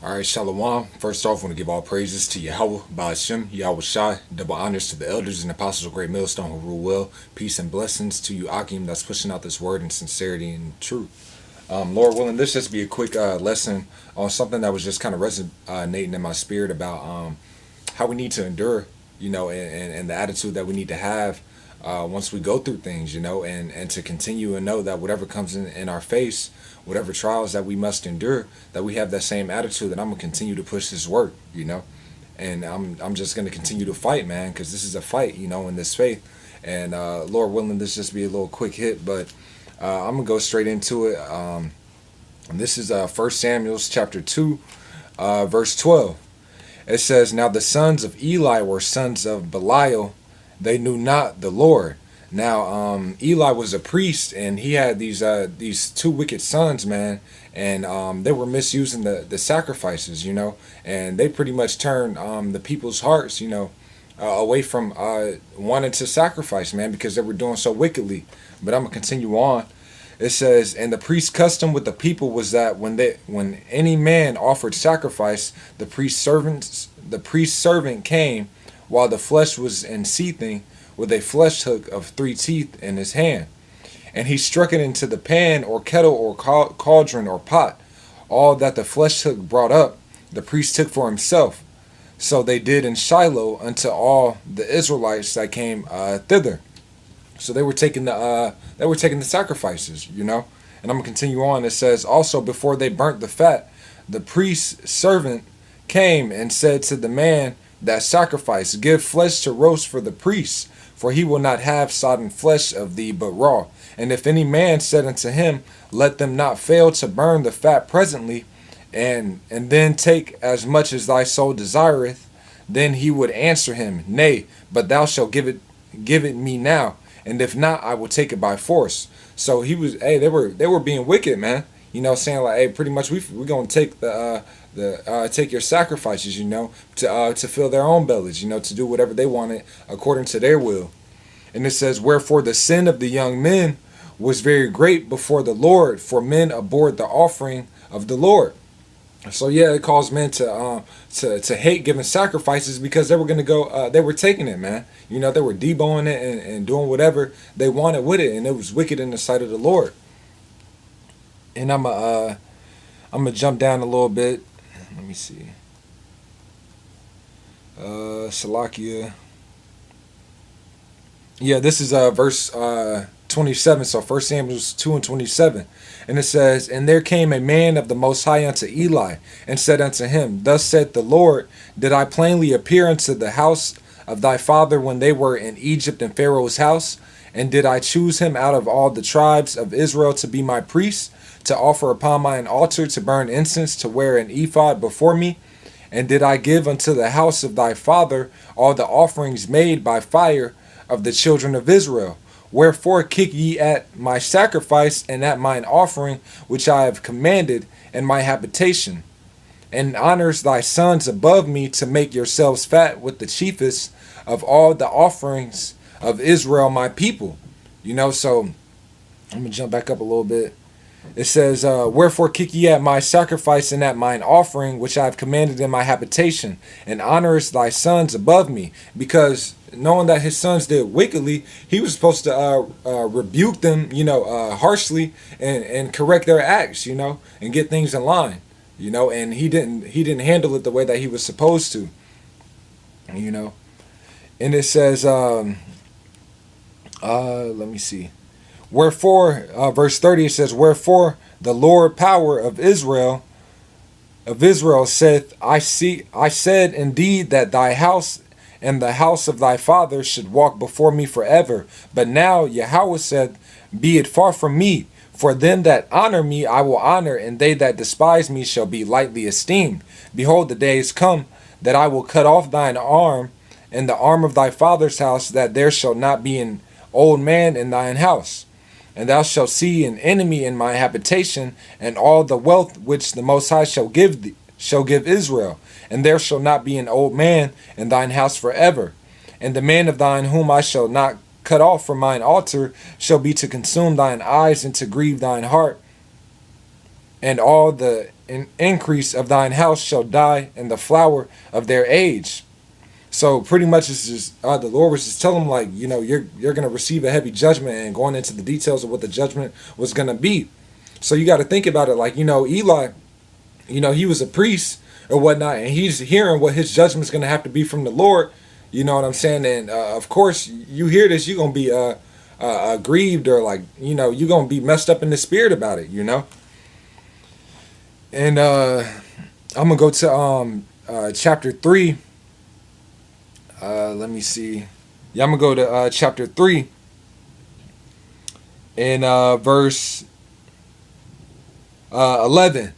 All right, Shalom. First off, I want to give all praises to Yahweh, Ba'ashem, Yahweh Shai, double honors to the elders and apostles of Great Millstone who rule well. Peace and blessings to you, Akim, that's pushing out this word in sincerity and truth. Lord willing, this just be a quick lesson on something that was just kind of resonating in my spirit about how we need to endure, and the attitude that we need to have once we go through things, and to continue and know that whatever comes in our face, whatever trials that we must endure, that we have that same attitude that I'm gonna continue to push this work. And I'm just gonna continue to fight, man, because this is a fight, in this faith. And Lord willing, this just be a little quick hit, but I'm gonna go straight into it. And this is 1 Samuel chapter 2, verse 12. It says, "Now the sons of Eli were sons of Belial. They knew not the Lord." Now, Eli was a priest, and he had these two wicked sons, man, and they were misusing the sacrifices, and they pretty much turned the people's hearts, away from wanting to sacrifice, man, because they were doing so wickedly. But I'm gonna continue on. It says, "And the priest's custom with the people was that when any man offered sacrifice, the priest's servant came while the flesh was in seething, with a flesh hook of 3 teeth in his hand. And he struck it into the pan or kettle or cauldron or pot. All that the flesh hook brought up, the priest took for himself. So they did in Shiloh unto all the Israelites that came thither." So they were taking the sacrifices, And I'm gonna continue on. It says, "Also before they burnt the fat, the priest's servant came and said to the man that sacrificed, Give flesh to roast for the priest, for he will not have sodden flesh of thee, but raw. And if any man said unto him, Let them not fail to burn the fat presently, and then take as much as thy soul desireth, then he would answer him, Nay, but thou shalt give it me now, and if not, I will take it by force." So they were being wicked, man. Saying like, hey, pretty much we're gonna take take your sacrifices, to fill their own bellies, to do whatever they wanted according to their will. And it says, "Wherefore the sin of the young men was very great before the Lord, for men abhorred the offering of the Lord." So yeah, it caused men to hate giving sacrifices because they were gonna go. They were taking it, man. They were deboning it and doing whatever they wanted with it, and it was wicked in the sight of the Lord. And I'm gonna jump down a little bit. Let me see. Salakia. Yeah, this is verse 27. So 1 Samuel 2 and 27. And it says, "And there came a man of the Most High unto Eli, and said unto him, Thus saith the Lord, Did I plainly appear unto the house of thy father when they were in Egypt in Pharaoh's house? And did I choose him out of all the tribes of Israel to be my priest, to offer upon mine altar, to burn incense, to wear an ephod before me? And did I give unto the house of thy father all the offerings made by fire of the children of Israel? Wherefore kick ye at my sacrifice and at mine offering, which I have commanded in my habitation? And honors thy sons above me, to make yourselves fat with the chiefest of all the offerings of Israel my people." So I'm gonna jump back up a little bit. It says, "Wherefore kick ye at my sacrifice and at mine offering, which I have commanded in my habitation, and honors thy sons above me," because knowing that his sons did wickedly, he was supposed to rebuke them, harshly, and correct their acts, and get things in line, and he didn't handle it the way that he was supposed to, And it says, let me see. Wherefore, verse 30, it says, "Wherefore the Lord power of Israel saith, I said indeed that thy house and the house of thy father should walk before me forever. But now Yahweh said, Be it far from me. For them that honor me I will honor, and they that despise me shall be lightly esteemed. Behold, the days come that I will cut off thine arm and the arm of thy father's house, that there shall not be an old man in thine house. And thou shalt see an enemy in my habitation, and all the wealth which the Most High shall give Israel. And there shall not be an old man in thine house forever. And the man of thine whom I shall not cut off from mine altar shall be to consume thine eyes and to grieve thine heart. and all the increase of thine house shall die in the flower of their age. So pretty much it's just the Lord was just telling him, like, you know, you're gonna receive a heavy judgment, and going into the details of what the judgment was gonna be. So you got to think about it, like, you know, Eli, you know, he was a priest or whatnot, and he's hearing what his judgment's gonna have to be from the Lord. You know what I'm saying? And of course, you hear this, you're gonna be grieved, or like, you know, you're gonna be messed up in the spirit about it. You know. And I'm gonna go to chapter 3. Let me see. Yeah, I'm gonna go to chapter 3 and verse 11.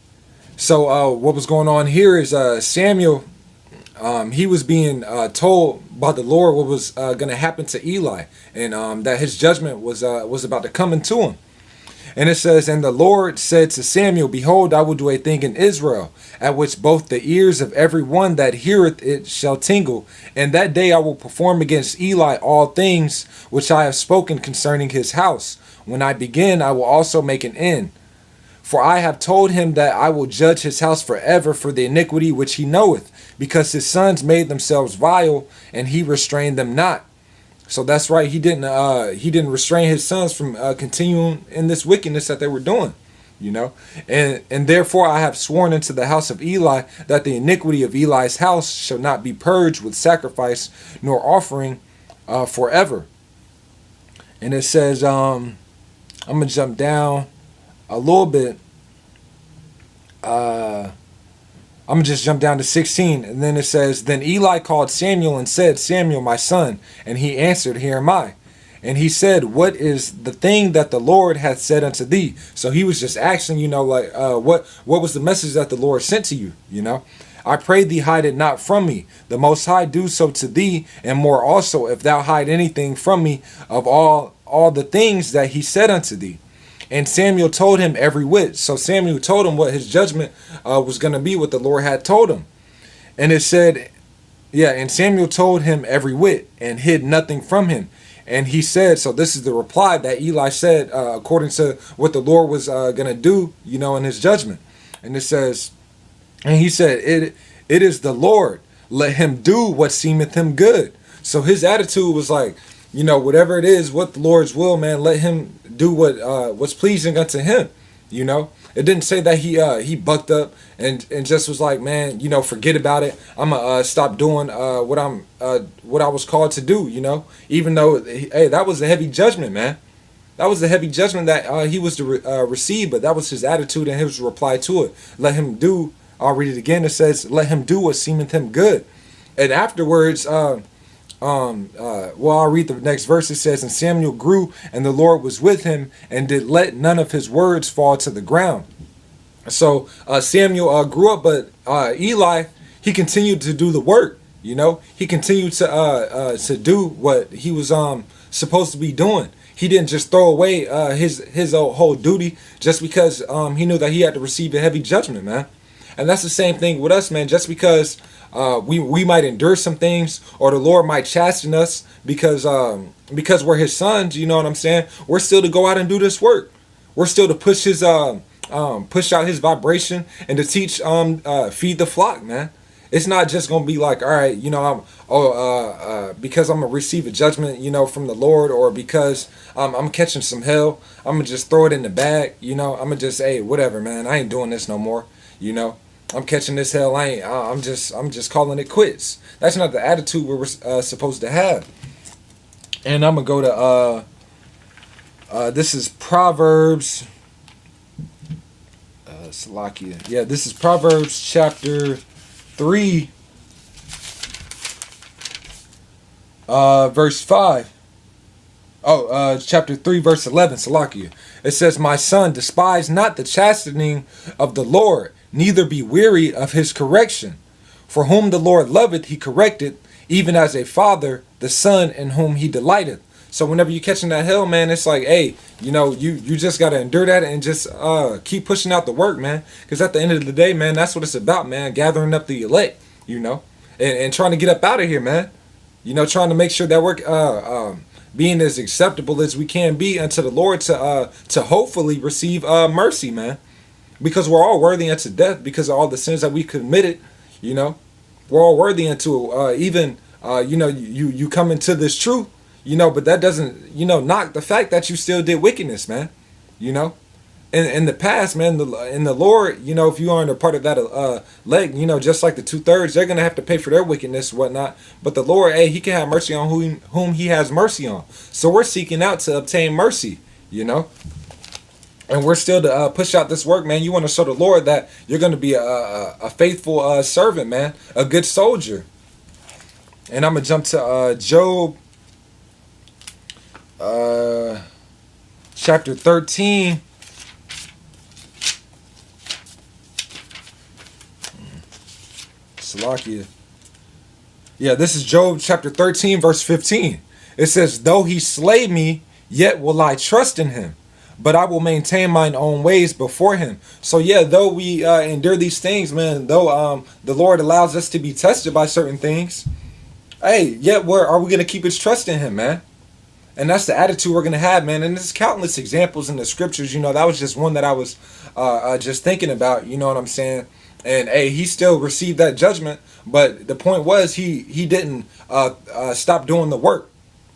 So what was going on here is Samuel. He was being told by the Lord what was going to happen to Eli, and that his judgment was about to come into him. And it says, and the Lord said to Samuel, behold, I will do a thing in Israel, at which both the ears of every one that heareth it shall tingle. And that day I will perform against Eli all things which I have spoken concerning his house. When I begin, I will also make an end. For I have told him that I will judge his house forever for the iniquity which he knoweth, because his sons made themselves vile, and he restrained them not. So that's right. He didn't restrain his sons from continuing in this wickedness that they were doing, you know. And therefore I have sworn unto the house of Eli that the iniquity of Eli's house shall not be purged with sacrifice nor offering forever. And it says, I'm gonna jump down a little bit. I'm going to just jump down to 16. And then it says, then Eli called Samuel and said, Samuel, my son. And he answered, here am I. And he said, what is the thing that the Lord hath said unto thee? So he was just asking, you know, like, what was the message that the Lord sent to you? You know, I pray thee, hide it not from me. The Most High do so to thee, and more also, if thou hide anything from me of all the things that he said unto thee. And Samuel told him every whit. So Samuel told him what his judgment was going to be, what the Lord had told him. And it said, yeah, and Samuel told him every whit and hid nothing from him. And he said, so this is the reply that Eli said, according to what the Lord was going to do, you know, in his judgment. And it says, and he said, it is the Lord. Let him do what seemeth him good. So his attitude was like, you know, whatever it is, what the Lord's will, man, let him do what's pleasing unto him. You know, it didn't say that he bucked up and just was like, man, you know, forget about it. I'm gonna stop doing what I was called to do. You know, even though, hey, that was a heavy judgment, man. That was a heavy judgment that he was to receive, but that was his attitude and his reply to it. Let him do. I'll read it again. It says, let him do what seemeth him good. And afterwards, well, I'll read the next verse. It says, and Samuel grew, and the Lord was with him, and did let none of his words fall to the ground. So Samuel grew up, but Eli, he continued to do the work. You know, he continued to do what he was supposed to be doing. He didn't just throw away his whole duty just because he knew that he had to receive a heavy judgment, man. And that's the same thing with us, man. Just because we might endure some things, or the Lord might chasten us because we're his sons, you know what I'm saying? We're still to go out and do this work. We're still to push his push out his vibration and to teach feed the flock, man. It's not just gonna be like, all right, you know, because I'm gonna receive a judgment, you know, from the Lord, or because I'm catching some hell, I'm gonna just throw it in the bag, you know. I'm gonna just, hey, whatever, man, I ain't doing this no more, you know. I'm catching this hell. I'm just calling it quits. That's not the attitude we're supposed to have. And I'm gonna go to this is Proverbs. Salakia. Yeah, this is Proverbs chapter 3, verse 5. Chapter 3, verse 11. Salakia. It says, my son, despise not the chastening of the Lord, neither be weary of his correction. For whom the Lord loveth, he correcteth, even as a father the son in whom he delighteth. So whenever you're catching that hell, man, it's like, hey, you know, you just got to endure that and just keep pushing out the work, man. Because at the end of the day, man, that's what it's about, man. Gathering up the elect, you know, and trying to get up out of here, man. You know, trying to make sure that we're being as acceptable as we can be unto the Lord to hopefully receive mercy, man. because we're all worthy unto death because of all the sins that we committed. You know, we're all worthy unto even you come into this truth. But that doesn't knock the fact that you still did wickedness, man. You know, in the past, man, in the Lord, if you aren't a part of that leg, just like the 2/3, they're gonna have to pay for their wickedness, and whatnot. But the Lord, hey, He can have mercy on whom He has mercy on. So we're seeking out to obtain mercy, and we're still to push out this work, man. You want to show the Lord that you're gonna be a faithful servant, man, a good soldier. And I'm gonna jump to Job, chapter 13. Salakia. Yeah, this is Job chapter 13, verse 15. It says, though he slay me, yet will I trust in him, but I will maintain mine own ways before him. So yeah, though we endure these things, man, though the Lord allows us to be tested by certain things, hey, yet are we going to keep his trust in him, man? And that's the attitude we're going to have, man. And there's countless examples in the scriptures. That was just one that I was just thinking about, you know what I'm saying? And hey, he still received that judgment, but the point was he didn't stop doing the work.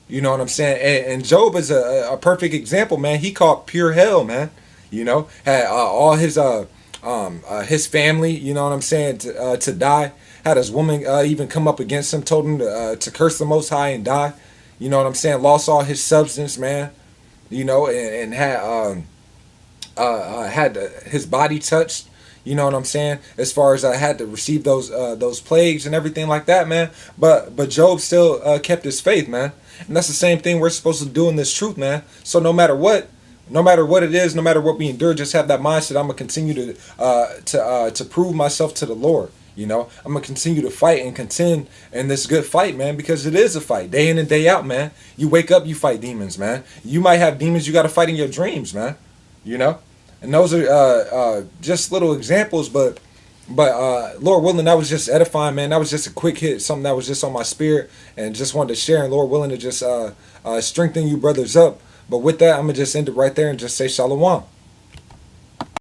You know what I'm saying? And Job is a perfect example, man. He caught pure hell, man. Had all his family, you know what I'm saying, to die. Had his woman even come up against him, told him to curse the Most High and die. You know what I'm saying? Lost all his substance, man. And had his body touched. You know what I'm saying? As far as I had to receive those plagues and everything like that, man. But Job still kept his faith, man. And that's the same thing we're supposed to do in this truth, man. So no matter what it is, no matter what we endure, just have that mindset. I'm gonna continue to prove myself to the Lord. I'm gonna continue to fight and contend in this good fight, man, because it is a fight, day in and day out, man. You wake up, you fight demons, man. You might have demons you got to fight in your dreams, man. And those are just little examples, but Lord willing, that was just edifying, man. That was just a quick hit, something that was just on my spirit, and just wanted to share. And Lord willing to just strengthen you brothers up. But with that, I'm gonna just end it right there and just say shalom.